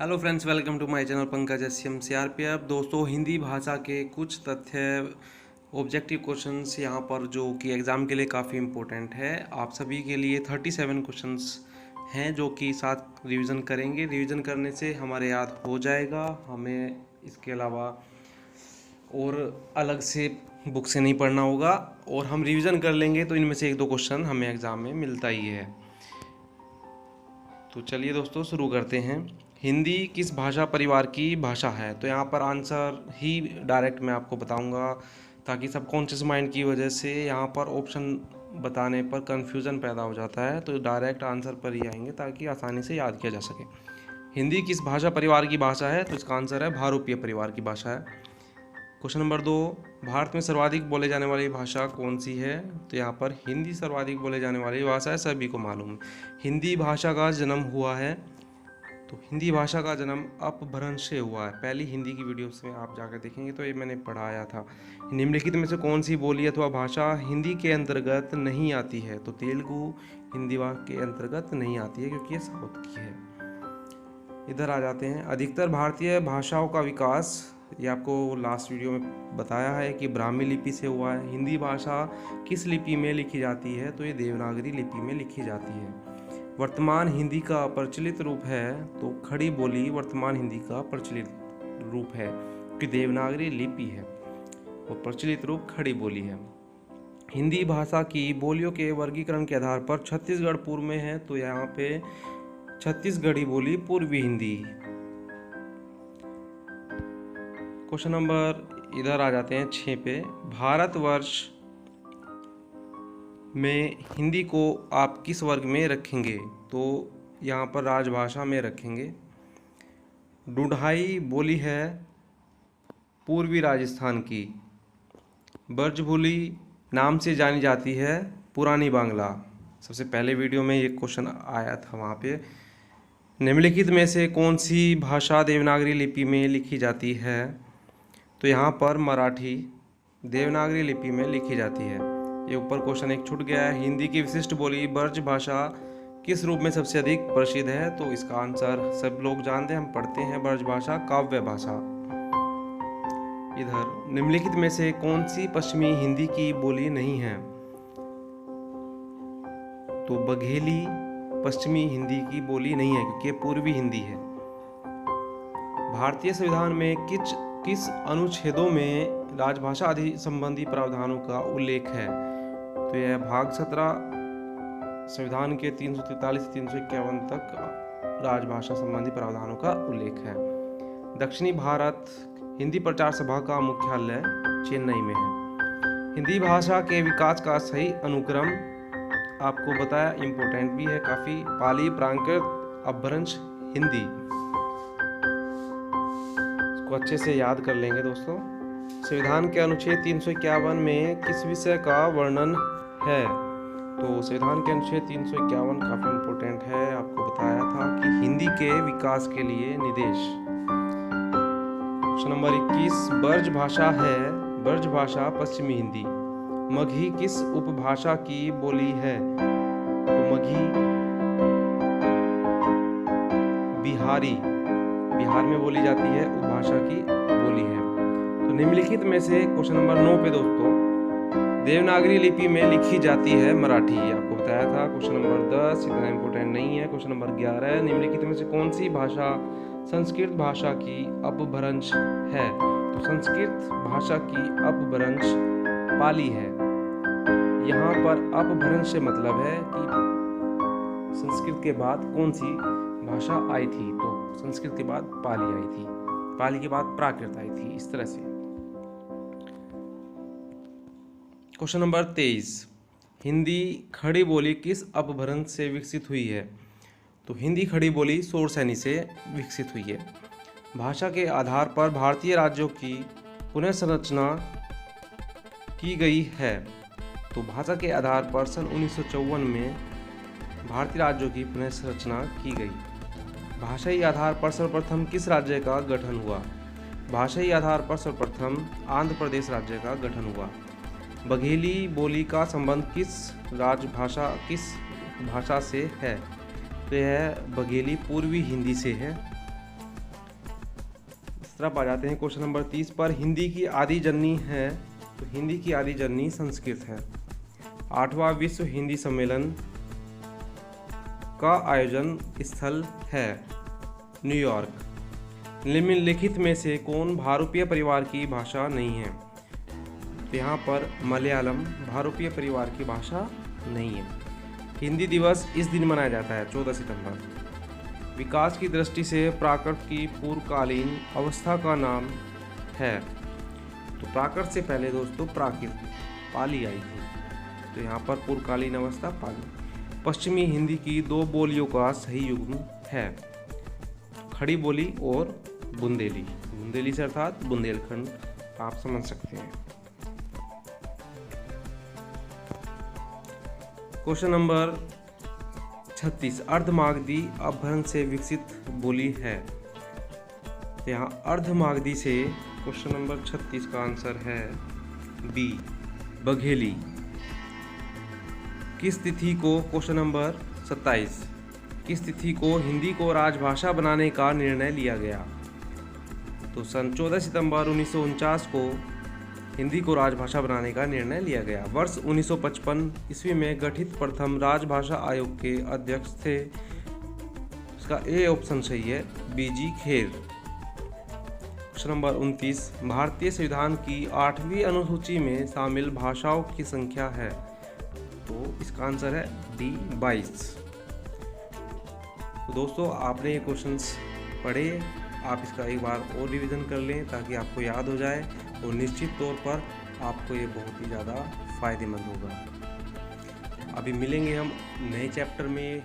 Hello friends, welcome to my channel Pankaj SM CRPF. दोस्तों, हिंदी भाषा के कुछ तथ्य ऑब्जेक्टिव क्वेश्चंस यहाँ पर जो कि एग्ज़ाम के लिए काफ़ी इम्पोर्टेंट है। आप सभी के लिए 37 क्वेश्चंस हैं जो कि साथ रिवीजन करेंगे। रिवीजन करने से हमारे याद हो जाएगा, हमें इसके अलावा और अलग से बुक से नहीं पढ़ना होगा और हम रिवीजन कर लेंगे तो इनमें से एक दो क्वेश्चन हमें एग्ज़ाम में मिलता ही है। तो चलिए दोस्तों, शुरू करते हैं। हिंदी किस भाषा परिवार की भाषा है? तो यहाँ पर आंसर ही डायरेक्ट मैं आपको बताऊंगा, ताकि सबकॉन्शियस माइंड की वजह से यहाँ पर ऑप्शन बताने पर कंफ्यूजन पैदा हो जाता है। तो डायरेक्ट आंसर पर ही आएंगे ताकि आसानी से याद किया जा सके। हिंदी किस भाषा परिवार की भाषा है? तो इसका आंसर है भारूपीय परिवार की भाषा है। क्वेश्चन नंबर 2, भारत में सर्वाधिक बोले जाने वाली भाषा कौन सी है? तो यहाँ पर हिंदी सर्वाधिक बोले जाने वाली भाषा है, सभी को मालूम है। हिंदी भाषा का जन्म हुआ है, तो हिंदी भाषा का जन्म अपभ्रंश से हुआ है। पहली हिंदी की वीडियोस में आप जाकर देखेंगे तो ये मैंने पढ़ाया था। निम्नलिखित में से कौन सी बोली अथवा भाषा हिंदी के अंतर्गत नहीं आती है? तो तेलुगु हिंदी के अंतर्गत नहीं आती है क्योंकि ये साउथ की है। इधर आ जाते हैं। अधिकतर भारतीय भाषाओं का विकास, ये आपको लास्ट वीडियो में बताया है कि ब्राह्मी लिपि से हुआ है। हिंदी भाषा किस लिपि में लिखी जाती है? तो ये देवनागरी लिपि में लिखी जाती है। वर्तमान हिंदी का प्रचलित रूप है? तो खड़ी बोली वर्तमान हिंदी का प्रचलित रूप है कि देवनागरी लिपि है और प्रचलित रूप खड़ी बोली है। हिंदी भाषा की बोलियों के वर्गीकरण के आधार पर छत्तीसगढ़ पूर्व में है, तो यहाँ पे छत्तीसगढ़ी बोली पूर्वी हिंदी। क्वेश्चन नंबर इधर आ जाते हैं 6 पे। भारतवर्ष में हिंदी को आप किस वर्ग में रखेंगे? तो यहाँ पर राजभाषा में रखेंगे। ढूंढाई बोली है पूर्वी राजस्थान की। ब्रजभूली नाम से जानी जाती है पुरानी बांग्ला। सबसे पहले वीडियो में ये क्वेश्चन आया था वहाँ पे। निम्नलिखित में से कौन सी भाषा देवनागरी लिपि में लिखी जाती है? तो यहाँ पर मराठी देवनागरी लिपि में लिखी जाती है। ये ऊपर क्वेश्चन एक छूट गया है। हिंदी की विशिष्ट बोली ब्रज भाषा किस रूप में सबसे अधिक प्रसिद्ध है? तो इसका आंसर सब लोग जानते हैं, हम पढ़ते हैं, ब्रज भाषा काव्य भाषा। इधर निम्नलिखित में से कौन सी पश्चिमी हिंदी की बोली नहीं है? तो बघेली पश्चिमी हिंदी की बोली नहीं है क्योंकि ये पूर्वी हिंदी है। भारतीय संविधान में किस अनुच्छेदों में राजभाषा आदि संबंधी प्रावधानों का उल्लेख है? तो यह भाग 17 संविधान के 343 से 351 तक राजभाषा संबंधी प्रावधानों का उल्लेख है। दक्षिणी भारत हिंदी प्रचार सभा का मुख्यालय चेन्नई में है। हिंदी भाषा के विकास का सही अनुक्रम आपको बताया, इम्पोर्टेंट भी है काफ़ी। पाली, प्राकृत, अपभ्रंश, हिंदी। इसको अच्छे से याद कर लेंगे दोस्तों। संविधान के अनुच्छेद 351 में किस विषय का वर्णन है? तो संविधान के अनुच्छेद 351 काफ़ी इम्पोर्टेंट है, आपको बताया था कि हिंदी के विकास के लिए निर्देश। क्वेश्चन नंबर 21, ब्रज भाषा है ब्रज भाषा पश्चिमी हिंदी। मगही किस उपभाषा की बोली है? तो मगही बिहार में बोली जाती है, उपभाषा की बोली है। तो निम्नलिखित में से क्वेश्चन नंबर 9 पे दोस्तों, देवनागरी लिपि में लिखी जाती है मराठी, आपको बताया था। क्वेश्चन नंबर 10 इतना इम्पोर्टेंट नहीं है। क्वेश्चन नंबर 11, निम्नलिखित में से कौन सी भाषा संस्कृत भाषा की अपभ्रंश है? तो संस्कृत भाषा की अपभ्रंश पाली है। यहाँ पर अपभ्रंश से मतलब है कि संस्कृत के बाद कौन सी भाषा आई थी? तो संस्कृत के बाद पाली आई थी, पाली के बाद प्राकृत आई थी, इस तरह से। क्वेश्चन नंबर 23, हिंदी खड़ी बोली किस अपभ्रंश से विकसित हुई है? तो हिंदी खड़ी बोली शौरसेनी से विकसित हुई है। भाषा के आधार पर भारतीय राज्यों की पुनर्संरचना की गई है। तो भाषा के आधार पर सन 1954 में भारतीय राज्यों की पुनर्संरचना की गई। भाषाई आधार पर सर्वप्रथम किस राज्य का गठन हुआ? भाषाई आधार पर सर्वप्रथम आंध्र प्रदेश राज्य का गठन हुआ। बघेली बोली का संबंध किस भाषा से है? तो यह बघेली पूर्वी हिंदी से है। तरफ आ जाते हैं क्वेश्चन नंबर 30 पर। हिंदी की आदि जननी है, तो हिंदी की आदि जननी संस्कृत है। 8वां विश्व हिंदी सम्मेलन का आयोजन स्थल है न्यूयॉर्क। निम्नलिखित में से कौन भारूपीय परिवार की भाषा नहीं है? तो यहाँ पर मलयालम भारूपीय परिवार की भाषा नहीं है। हिंदी दिवस इस दिन मनाया जाता है 14 सितंबर। विकास की दृष्टि से प्राकृत की पूर्वकालीन अवस्था का नाम है, तो प्राकृत से पहले दोस्तों प्राकृत पाली आई थी, तो यहाँ पर पूर्वकालीन अवस्था पाली। पश्चिमी हिंदी की दो बोलियों का सही युग्म है खड़ी बोली और बुंदेली। बुंदेली से अर्थात बुंदेलखंड, आप समझ सकते हैं। क्वेश्चन नंबर 36 अर्धमागधी अपभ्रंश से विकसित बोली है। तो यहाँ अर्धमागधी से क्वेश्चन नंबर 36 का आंसर है बी बघेली। किस तिथि को, क्वेश्चन नंबर 27, किस तिथि को हिंदी को राजभाषा बनाने का निर्णय लिया गया? तो सन 14 सितंबर 1949 को हिंदी को राजभाषा बनाने का निर्णय लिया गया। वर्ष 1955 ईस्वी में गठित प्रथम राजभाषा आयोग के अध्यक्ष थे, इसका ए ऑप्शन सही है, बीजी खेर। क्वेश्चन नंबर 29 भारतीय संविधान की 8वीं अनुसूची में शामिल भाषाओं की संख्या है, तो इसका आंसर है डी 22। तो दोस्तों आपने ये क्वेश्चंस पढ़े, आप इसका एक बार और रिवीजन कर लें ताकि आपको याद हो जाए, और निश्चित तौर पर आपको ये बहुत ही ज़्यादा फ़ायदेमंद होगा। अभी मिलेंगे हम नए चैप्टर में